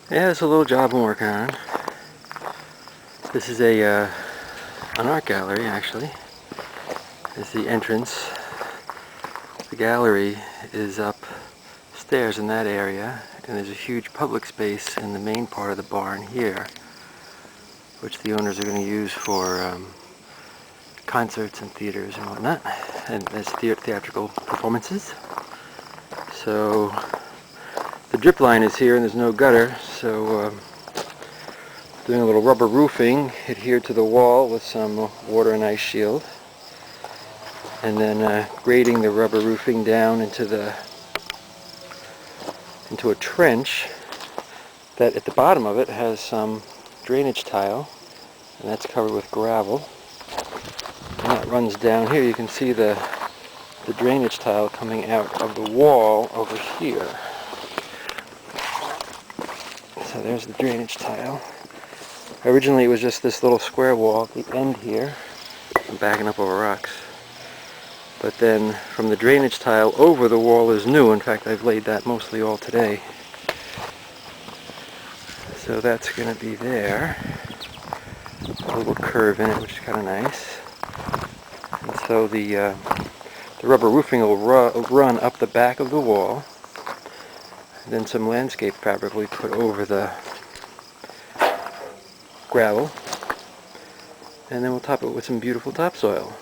Yeah, it's a little job I'm working on. This is an art gallery, actually. This is the entrance. The gallery is upstairs in that area, and there's a huge public space in the main part of the barn here, which the owners are going to use for concerts and theaters and whatnot, and as theatrical performances. So the drip line is here and there's no gutter, so doing a little rubber roofing adhered to the wall with some water and ice shield, and then grading the rubber roofing down into a trench that at the bottom of it has some drainage tile, and that's covered with gravel, and that runs down here. You can see the drainage tile coming out of the wall over here. So there's the drainage tile. Originally it was just this little square wall at the end here. I'm backing up over rocks. But then from the drainage tile over the wall is new. In fact, I've laid that mostly all today. So that's going to be there. A little curve in it, which is kind of nice. And so the rubber roofing will run up the back of the wall. And then some landscape fabric will be put over the gravel. And then we'll top it with some beautiful topsoil.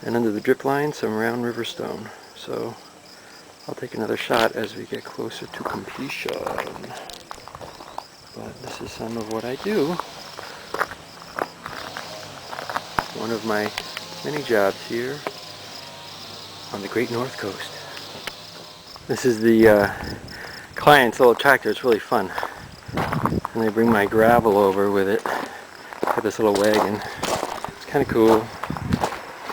And under the drip line, some round river stone. So I'll take another shot as we get closer to completion. But this is some of what I do. One of my many jobs here on the Great North Coast. This is the client's little tractor. It's really fun. And they bring my gravel over with it. Got this little wagon. It's kind of cool.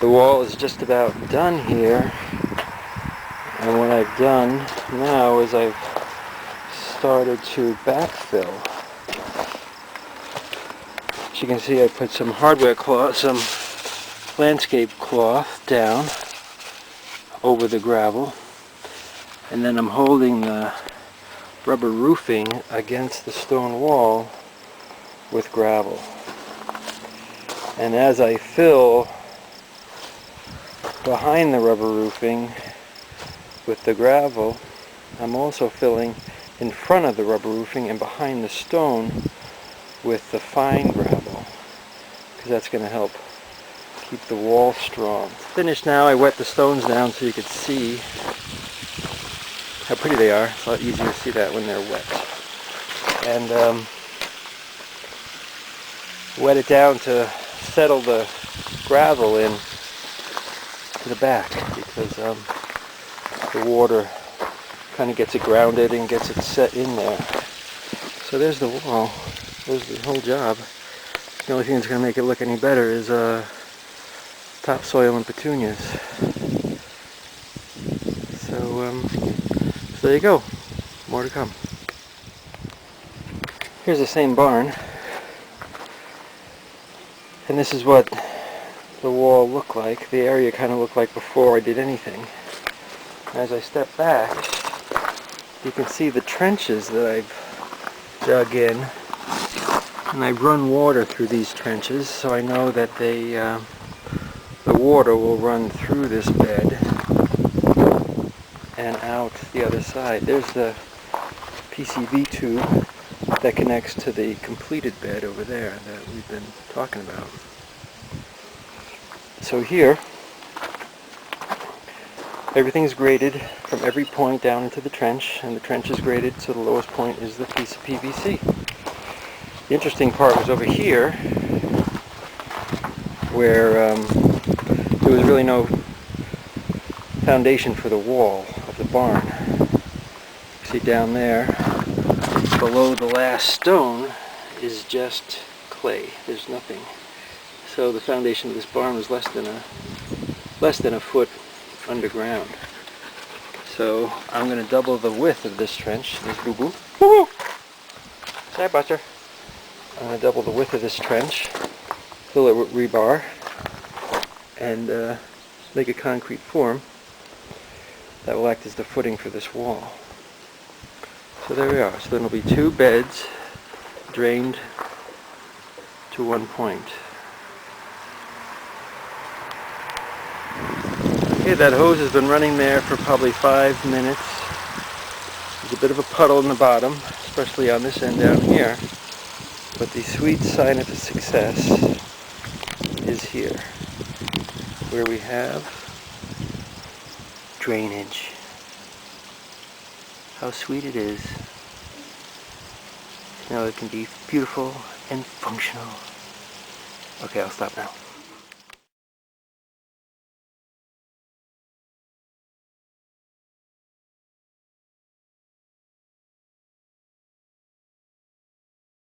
The wall is just about done here, and what I've done now is I've started to backfill. As you can see, I put some hardware cloth, some landscape cloth down over the gravel, and then I'm holding the rubber roofing against the stone wall with gravel. And as I fill behind the rubber roofing with the gravel, I'm also filling in front of the rubber roofing and behind the stone with the fine gravel, because that's going to help keep the wall strong. It's finished now. I wet the stones down so you could see how pretty they are. It's a lot easier to see that when they're wet. And wet it down to settle the gravel in to the back, because the water kind of gets it grounded and gets it set in there. So there's the wall. There's the whole job. The only thing that's going to make it look any better is topsoil and petunias. So there you go. More to come. Here's the same barn, and this is what the wall looked like. The area kind of looked like before I did anything. As I step back, you can see the trenches that I've dug in, and I've run water through these trenches, so I know that the water will run through this bed and out the other side. There's the PCV tube that connects to the completed bed over there that we've been talking about. So here, everything's graded from every point down into the trench, and the trench is graded so the lowest point is the piece of PVC. The interesting part was over here, where there was really no foundation for the wall of the barn. See down there, below the last stone is just clay. There's nothing. So the foundation of this barn was less than a foot underground. So I'm going to double the width of this trench. There's Boo Boo. Woo! Sorry, Buster. I'm going to double the width of this trench, fill it with rebar, and make a concrete form that will act as the footing for this wall. So there we are. So then it'll be 2 beds drained to one point. Okay, that hose has been running there for probably 5 minutes. There's a bit of a puddle in the bottom, especially on this end down here. But the sweet sign of success is here, where we have drainage. How sweet it is. Now it can be beautiful and functional. Okay, I'll stop now.